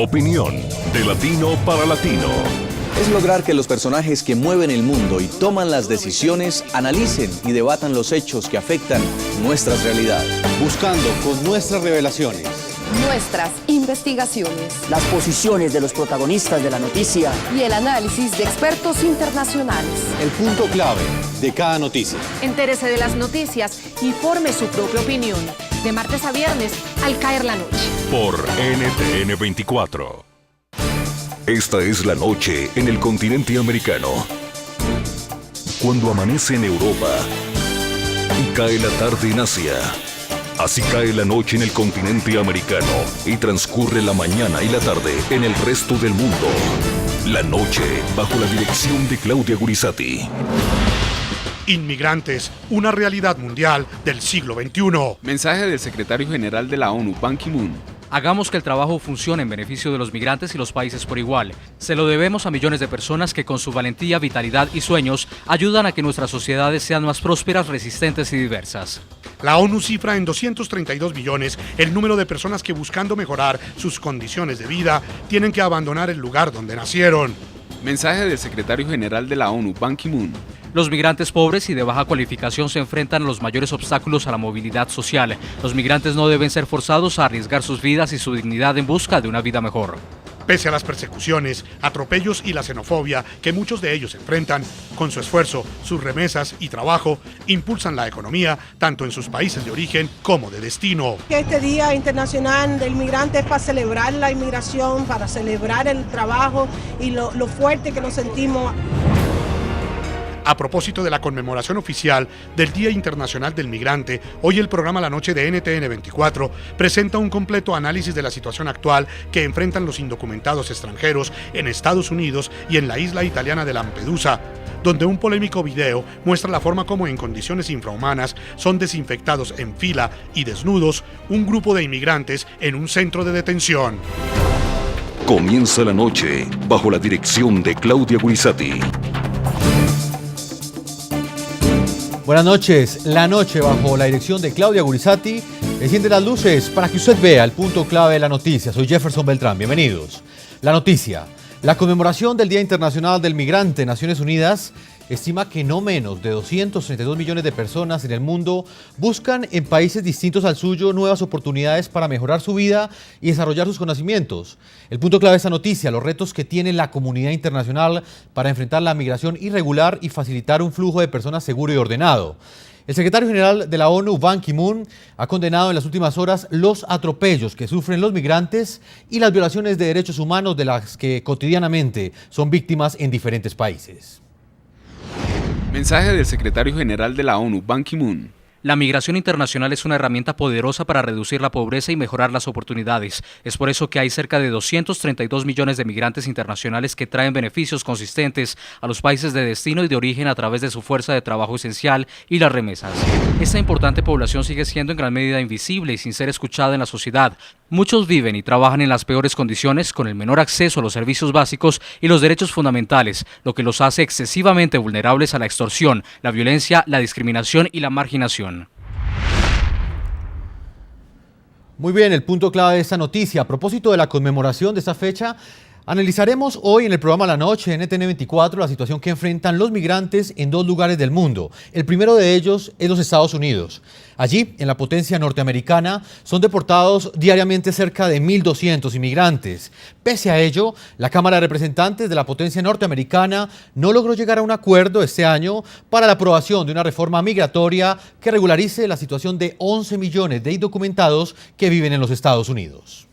Opinión de latino para latino. Es lograr que los personajes que mueven el mundo y toman las decisiones analicen y debatan los hechos que afectan nuestras realidades. Buscando con nuestras revelaciones, nuestras investigaciones, las posiciones de los protagonistas de la noticia y el análisis de expertos internacionales. El punto clave de cada noticia. Entérese de las noticias y forme su propia opinión. De martes a viernes, al caer la noche. Por NTN 24. Esta es la noche en el continente americano. Cuando amanece en Europa y cae la tarde en Asia. Así cae la noche en el continente americano y transcurre la mañana y la tarde en el resto del mundo. La noche bajo la dirección de Claudia Gurizati. Inmigrantes, una realidad mundial del siglo XXI. Mensaje del secretario general de la ONU, Ban Ki-moon. Hagamos que el trabajo funcione en beneficio de los migrantes y los países por igual. Se lo debemos a millones de personas que con su valentía, vitalidad y sueños ayudan a que nuestras sociedades sean más prósperas, resistentes y diversas. La ONU cifra en 232 millones el número de personas que buscando mejorar sus condiciones de vida tienen que abandonar el lugar donde nacieron. Mensaje del secretario general de la ONU, Ban Ki-moon. Los migrantes pobres y de baja cualificación se enfrentan a los mayores obstáculos a la movilidad social. Los migrantes no deben ser forzados a arriesgar sus vidas y su dignidad en busca de una vida mejor. Pese a las persecuciones, atropellos y la xenofobia que muchos de ellos enfrentan, con su esfuerzo, sus remesas y trabajo, impulsan la economía tanto en sus países de origen como de destino. Este Día Internacional del Migrante es para celebrar la inmigración, para celebrar el trabajo y lo fuerte que nos sentimos. A propósito de la conmemoración oficial del Día Internacional del Migrante, hoy el programa La Noche de NTN 24 presenta un completo análisis de la situación actual que enfrentan los indocumentados extranjeros en Estados Unidos y en la isla italiana de Lampedusa, donde un polémico video muestra la forma como en condiciones infrahumanas son desinfectados en fila y desnudos un grupo de inmigrantes en un centro de detención. Comienza la noche bajo la dirección de Claudia Gurizati. Buenas noches, la noche bajo la dirección de Claudia Gurizati. Enciende las luces para que usted vea el punto clave de la noticia. Soy Jefferson Beltrán, bienvenidos. La noticia, la conmemoración del Día Internacional del Migrante. Naciones Unidas estima que no menos de 232 millones de personas en el mundo buscan en países distintos al suyo nuevas oportunidades para mejorar su vida y desarrollar sus conocimientos. El punto clave de esta noticia, los retos que tiene la comunidad internacional para enfrentar la migración irregular y facilitar un flujo de personas seguro y ordenado. El secretario general de la ONU, Ban Ki-moon, ha condenado en las últimas horas los atropellos que sufren los migrantes y las violaciones de derechos humanos de las que cotidianamente son víctimas en diferentes países. Mensaje del secretario general de la ONU, Ban Ki-moon. La migración internacional es una herramienta poderosa para reducir la pobreza y mejorar las oportunidades. Es por eso que hay cerca de 232 millones de migrantes internacionales que traen beneficios consistentes a los países de destino y de origen a través de su fuerza de trabajo esencial y las remesas. Esta importante población sigue siendo en gran medida invisible y sin ser escuchada en la sociedad. Muchos viven y trabajan en las peores condiciones, con el menor acceso a los servicios básicos y los derechos fundamentales, lo que los hace excesivamente vulnerables a la extorsión, la violencia, la discriminación y la marginación. Muy bien, el punto clave de esta noticia. A propósito de la conmemoración de esta fecha, analizaremos hoy en el programa La Noche en NTN 24 la situación que enfrentan los migrantes en dos lugares del mundo. El primero de ellos es los Estados Unidos. Allí, en la potencia norteamericana, son deportados diariamente cerca de 1.200 inmigrantes. Pese a ello, la Cámara de Representantes de la potencia norteamericana no logró llegar a un acuerdo este año para la aprobación de una reforma migratoria que regularice la situación de 11 millones de indocumentados que viven en los Estados Unidos.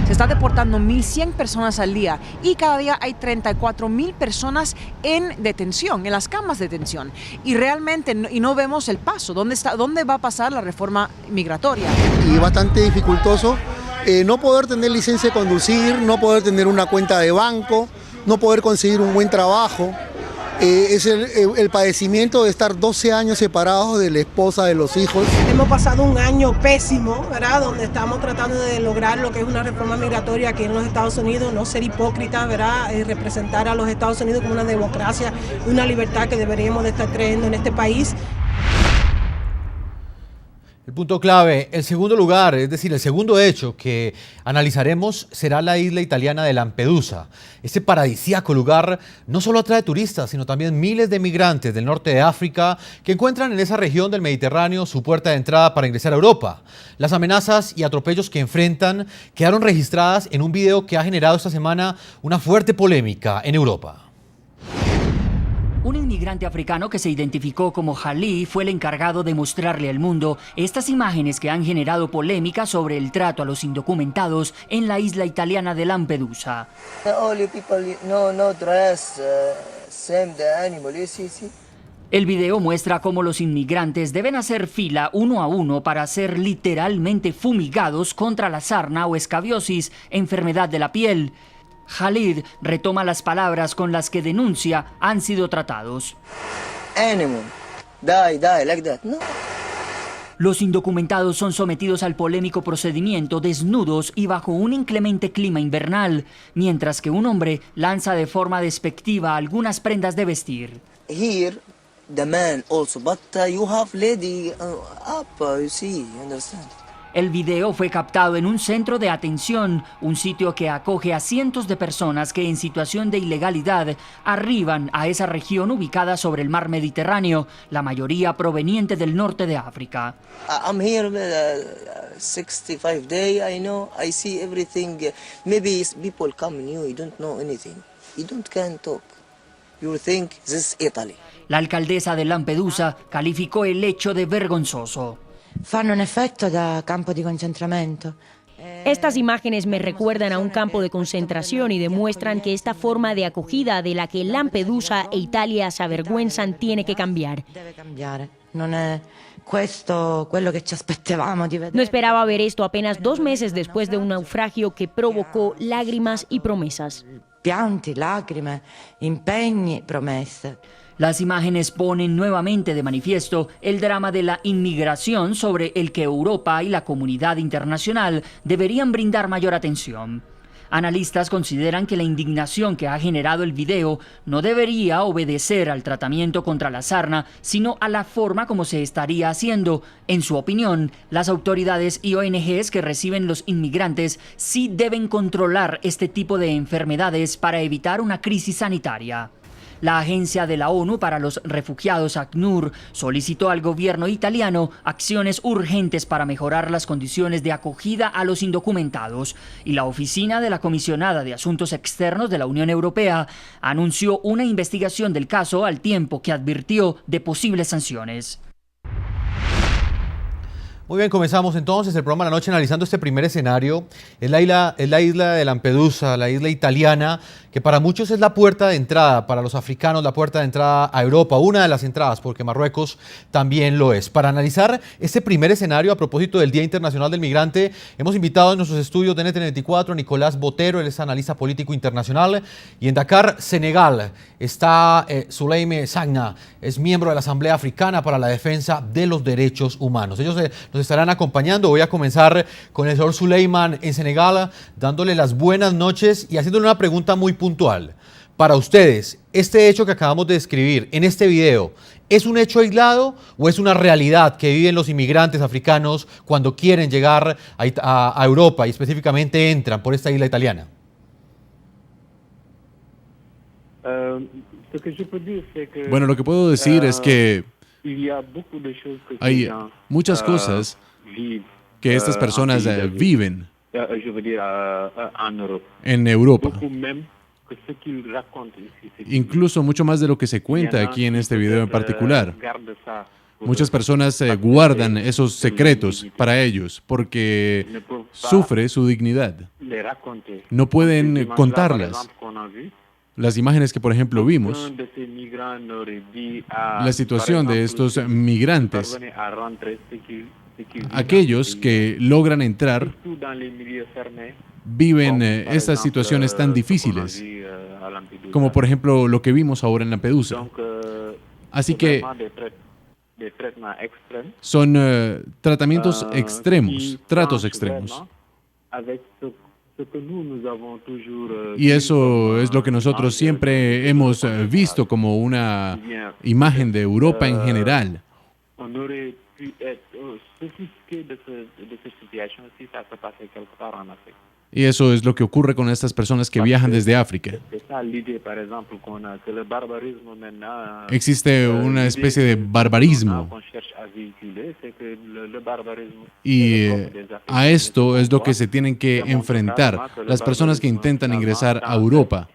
Se está deportando 1.100 personas al día y cada día hay 34.000 personas en detención, en las camas de detención. Y realmente no vemos el paso. ¿Dónde va a pasar la reforma migratoria? Y bastante dificultoso no poder tener licencia de conducir, no poder tener una cuenta de banco, no poder conseguir un buen trabajo. Es el padecimiento de estar 12 años separados de la esposa, de los hijos. Hemos pasado un año pésimo, ¿verdad? Donde estamos tratando de lograr lo que es una reforma migratoria aquí en los Estados Unidos, no ser hipócritas, ¿verdad? Representar a los Estados Unidos como una democracia, una libertad que deberíamos de estar creyendo en este país. El punto clave, el segundo lugar, es decir, el segundo hecho que analizaremos será la isla italiana de Lampedusa. Este paradisíaco lugar no solo atrae turistas, sino también miles de migrantes del norte de África que encuentran en esa región del Mediterráneo su puerta de entrada para ingresar a Europa. Las amenazas y atropellos que enfrentan quedaron registradas en un video que ha generado esta semana una fuerte polémica en Europa. Un inmigrante africano que se identificó como Jalí fue el encargado de mostrarle al mundo estas imágenes que han generado polémica sobre el trato a los indocumentados en la isla italiana de Lampedusa. El video muestra cómo los inmigrantes deben hacer fila uno a uno para ser literalmente fumigados contra la sarna o escabiosis, enfermedad de la piel. Khalid retoma las palabras con las que denuncia han sido tratados. Los indocumentados son sometidos al polémico procedimiento desnudos y bajo un inclemente clima invernal, mientras que un hombre lanza de forma despectiva algunas prendas de vestir. Here, the man also, but you have lady up, you see, you understand? El video fue captado en un centro de atención, un sitio que acoge a cientos de personas que en situación de ilegalidad arriban a esa región ubicada sobre el mar Mediterráneo, la mayoría proveniente del norte de África. I'm here 65 days, I know, I see everything. Maybe people come new, you don't know anything. You can't talk. You think this is Italy. La alcaldesa de Lampedusa calificó el hecho de vergonzoso. Fanno un efecto da campo di concentramento. Estas imágenes me recuerdan a un campo de concentración y demuestran que esta forma de acogida de la que Lampedusa e Italia se avergüenzan tiene que cambiar. No esperaba ver esto apenas 2 meses después de un naufragio que provocó lágrimas y promesas. Pianti, lacrime, impegni, promesse. Las imágenes ponen nuevamente de manifiesto el drama de la inmigración sobre el que Europa y la comunidad internacional deberían brindar mayor atención. Analistas consideran que la indignación que ha generado el video no debería obedecer al tratamiento contra la sarna, sino a la forma como se estaría haciendo. En su opinión, las autoridades y ONGs que reciben los inmigrantes sí deben controlar este tipo de enfermedades para evitar una crisis sanitaria. La Agencia de la ONU para los Refugiados, ACNUR, solicitó al gobierno italiano acciones urgentes para mejorar las condiciones de acogida a los indocumentados, y la Oficina de la Comisionada de Asuntos Externos de la Unión Europea anunció una investigación del caso al tiempo que advirtió de posibles sanciones. Muy bien, comenzamos entonces el programa de la noche analizando este primer escenario. Es la isla de Lampedusa, la isla italiana, que para muchos es la puerta de entrada, para los africanos la puerta de entrada a Europa, una de las entradas, porque Marruecos también lo es. Para analizar este primer escenario a propósito del Día Internacional del Migrante, hemos invitado en nuestros estudios de NTN24 a Nicolás Botero, él es analista político internacional, y en Dakar, Senegal, está Souleymane Sagna, es miembro de la Asamblea Africana para la Defensa de los Derechos Humanos. Ellos nos estarán acompañando. Voy a comenzar con el señor Souleymane en Senegal, dándole las buenas noches y haciéndole una pregunta muy puntual. Para ustedes, este hecho que acabamos de describir en este video, ¿es un hecho aislado o es una realidad que viven los inmigrantes africanos cuando quieren llegar a Europa y específicamente entran por esta isla italiana? Bueno, lo que puedo decir es que hay muchas cosas que estas personas viven en Europa. Incluso mucho más de lo que se cuenta aquí en este video en particular. Muchas personas guardan esos secretos para ellos porque sufre su dignidad. No pueden contarlas. Las imágenes que, por ejemplo, vimos, la situación de estos migrantes, aquellos que logran entrar, viven estas situaciones tan difíciles, como por ejemplo lo que vimos ahora en Lampedusa. Así que son tratamientos extremos, tratos extremos. Y eso es lo que nosotros siempre hemos visto como una imagen de Europa en general. Y eso es lo que ocurre con estas personas que viajan desde África. Existe una especie de barbarismo. Y a esto es lo que se tienen que enfrentar las personas que intentan ingresar a Europa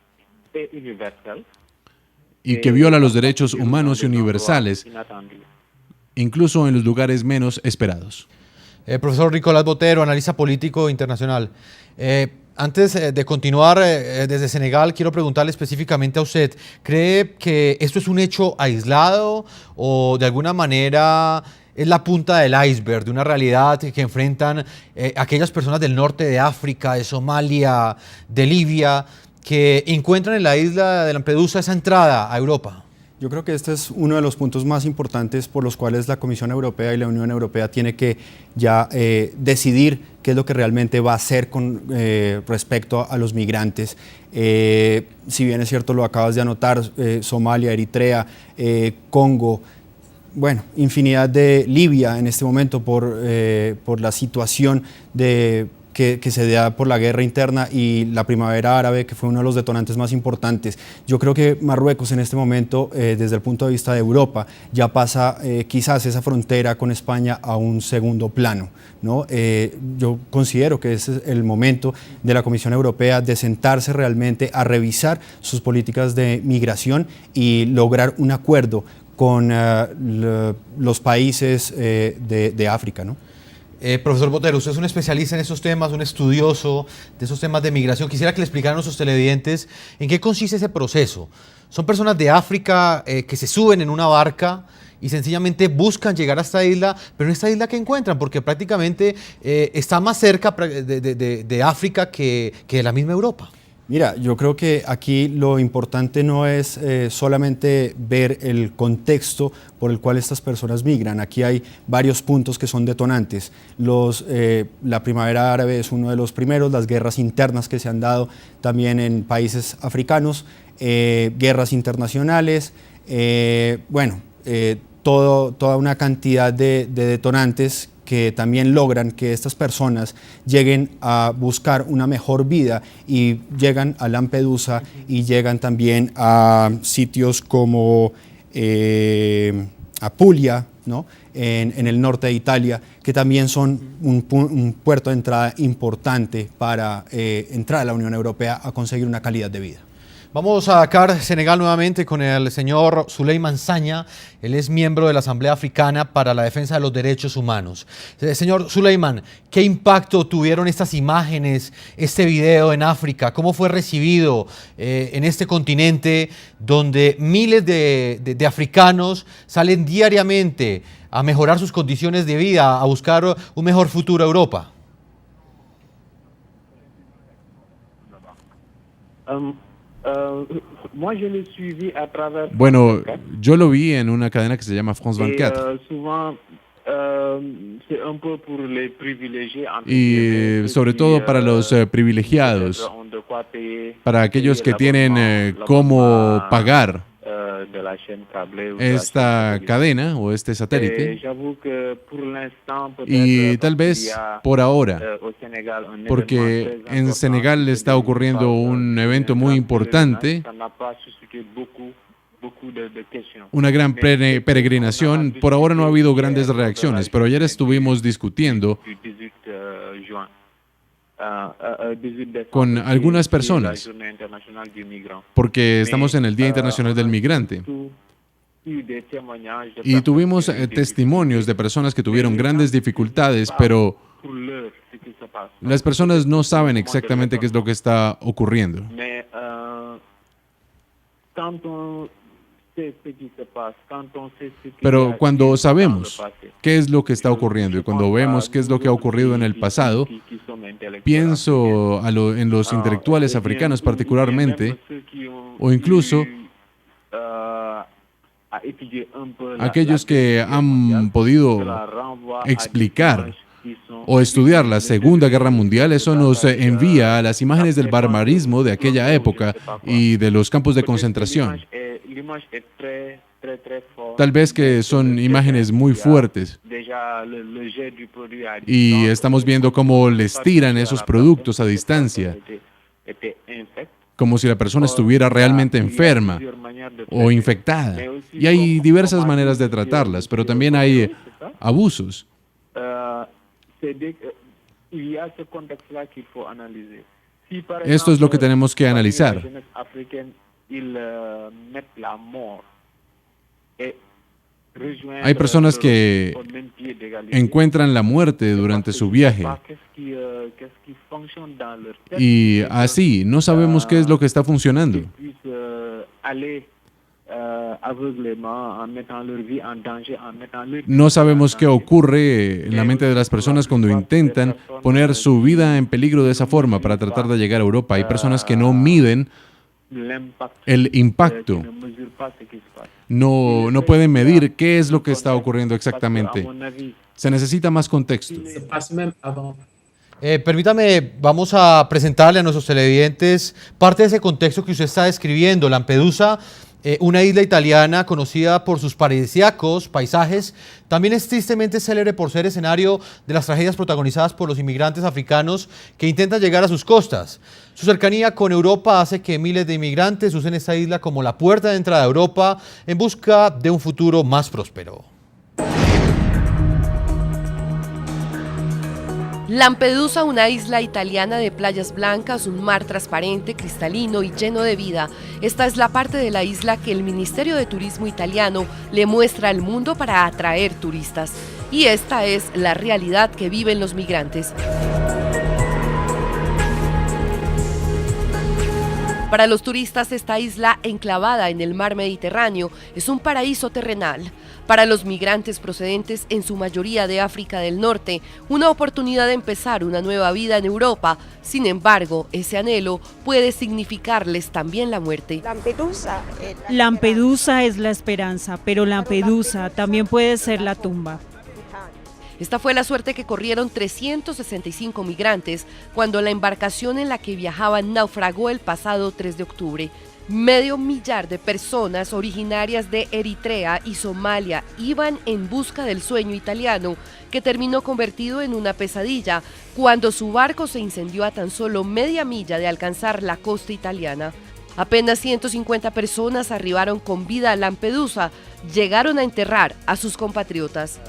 y que viola los derechos humanos y universales, incluso en los lugares menos esperados. Profesor Nicolás Botero, analista político internacional. Antes de continuar desde Senegal, quiero preguntarle específicamente a usted, ¿cree que esto es un hecho aislado o de alguna manera es la punta del iceberg de una realidad que enfrentan aquellas personas del norte de África, de Somalia, de Libia, que encuentran en la isla de Lampedusa esa entrada a Europa? Yo creo que este es uno de los puntos más importantes por los cuales la Comisión Europea y la Unión Europea tiene que ya decidir qué es lo que realmente va a hacer con respecto a los migrantes. Si bien es cierto, lo acabas de anotar, Somalia, Eritrea, Congo, bueno, infinidad de Libia en este momento por la situación que se da por la guerra interna y la primavera árabe, que fue uno de los detonantes más importantes. Yo creo que Marruecos en este momento, desde el punto de vista de Europa, ya pasa quizás esa frontera con España a un segundo plano, ¿no? Yo considero que ese es el momento de la Comisión Europea de sentarse realmente a revisar sus políticas de migración y lograr un acuerdo con los países de África, ¿no? Profesor Botero, usted es un especialista en esos temas, un estudioso de esos temas de migración. Quisiera que le explicaran a nuestros televidentes en qué consiste ese proceso. Son personas de África que se suben en una barca y sencillamente buscan llegar a esta isla, pero en esta isla que encuentran, porque prácticamente está más cerca de África que de la misma Europa. Mira, yo creo que aquí lo importante no es solamente ver el contexto por el cual estas personas migran. Aquí hay varios puntos que son detonantes. La primavera árabe es uno de los primeros, las guerras internas que se han dado también en países africanos, guerras internacionales, toda una cantidad de detonantes que también logran que estas personas lleguen a buscar una mejor vida y llegan a Lampedusa y llegan también a sitios como Apulia, ¿no? en el norte de Italia, que también son un puerto de entrada importante para entrar a la Unión Europea a conseguir una calidad de vida. Vamos a Dakar, Senegal, nuevamente con el señor Souleymane Sagna. Él es miembro de la Asamblea Africana para la Defensa de los Derechos Humanos. Señor Souleymane, ¿qué impacto tuvieron estas imágenes, este video en África? ¿Cómo fue recibido en este continente donde miles de africanos salen diariamente a mejorar sus condiciones de vida, a buscar un mejor futuro a Europa? Bueno, yo lo vi en una cadena que se llama France 24. Y sobre todo para los privilegiados, para aquellos que tienen cómo pagar esta cadena o este satélite. Y tal vez por ahora, porque en Senegal está ocurriendo un evento muy importante, una gran peregrinación. Por ahora no ha habido grandes reacciones, pero ayer estuvimos discutiendo con algunas personas, porque estamos en el Día Internacional del Migrante, y tuvimos testimonios de personas que tuvieron grandes dificultades, pero las personas no saben exactamente qué es lo que está ocurriendo. Pero cuando sabemos qué es lo que está ocurriendo y cuando vemos qué es lo que ha ocurrido en el pasado, pienso en los intelectuales africanos particularmente, o incluso aquellos que han podido explicar o estudiar la Segunda Guerra Mundial. Eso nos envía a las imágenes del barbarismo de aquella época y de los campos de concentración. Tal vez que son imágenes muy fuertes. Y estamos viendo cómo les tiran esos productos a distancia, como si la persona estuviera realmente enferma o infectada. Y hay diversas maneras de tratarlas, pero también hay abusos. Esto es lo que tenemos que analizar. Hay personas que encuentran la muerte durante su viaje y así no sabemos qué es lo que está funcionando. No sabemos qué ocurre en la mente de las personas cuando intentan poner su vida en peligro de esa forma para tratar de llegar a Europa. Hay personas que no miden el impacto. No pueden medir qué es lo que está ocurriendo exactamente. Se necesita más contexto. Permítame, vamos a presentarle a nuestros televidentes parte de ese contexto que usted está describiendo. Lampedusa, una isla italiana conocida por sus paradisíacos paisajes, también es tristemente célebre por ser escenario de las tragedias protagonizadas por los inmigrantes africanos que intentan llegar a sus costas. Su cercanía con Europa hace que miles de inmigrantes usen esta isla como la puerta de entrada a Europa en busca de un futuro más próspero. Lampedusa, una isla italiana de playas blancas, un mar transparente, cristalino y lleno de vida. Esta es la parte de la isla que el Ministerio de Turismo italiano le muestra al mundo para atraer turistas. Y esta es la realidad que viven los migrantes. Para los turistas, esta isla enclavada en el mar Mediterráneo es un paraíso terrenal. Para los migrantes procedentes en su mayoría de África del Norte, una oportunidad de empezar una nueva vida en Europa. Sin embargo, ese anhelo puede significarles también la muerte. Lampedusa es la esperanza, pero Lampedusa también puede ser la tumba. Esta fue la suerte que corrieron 365 migrantes cuando la embarcación en la que viajaban naufragó el pasado 3 de octubre. Medio millar de personas originarias de Eritrea y Somalia iban en busca del sueño italiano, que terminó convertido en una pesadilla cuando su barco se incendió a tan solo media milla de alcanzar la costa italiana. Apenas 150 personas arribaron con vida a Lampedusa, llegaron a enterrar a sus compatriotas.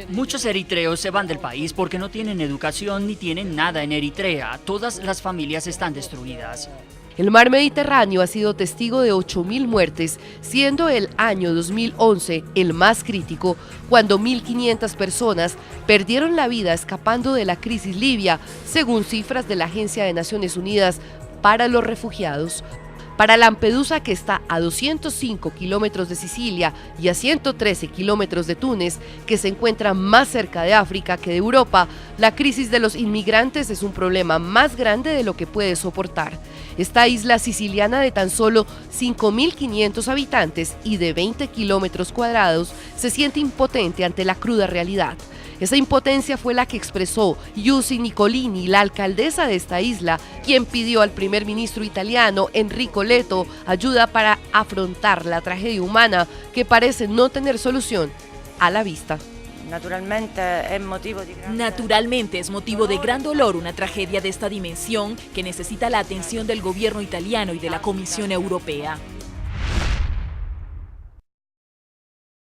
Muchos eritreos se van del país porque no tienen educación ni tienen nada en Eritrea. Todas las familias están destruidas. El mar Mediterráneo ha sido testigo de 8.000 muertes, siendo el año 2011 el más crítico, cuando 1.500 personas perdieron la vida escapando de la crisis libia, según cifras de la Agencia de Naciones Unidas para los Refugiados. Para Lampedusa, que está a 205 kilómetros de Sicilia y a 113 kilómetros de Túnez, que se encuentra más cerca de África que de Europa, la crisis de los inmigrantes es un problema más grande de lo que puede soportar. Esta isla siciliana de tan solo 5.500 habitantes y de 20 kilómetros cuadrados se siente impotente ante la cruda realidad. Esa impotencia fue la que expresó Giusy Nicolini, la alcaldesa de esta isla, quien pidió al primer ministro italiano Enrico Letta ayuda para afrontar la tragedia humana que parece no tener solución a la vista. Naturalmente es motivo de gran dolor una tragedia de esta dimensión que necesita la atención del gobierno italiano y de la Comisión Europea.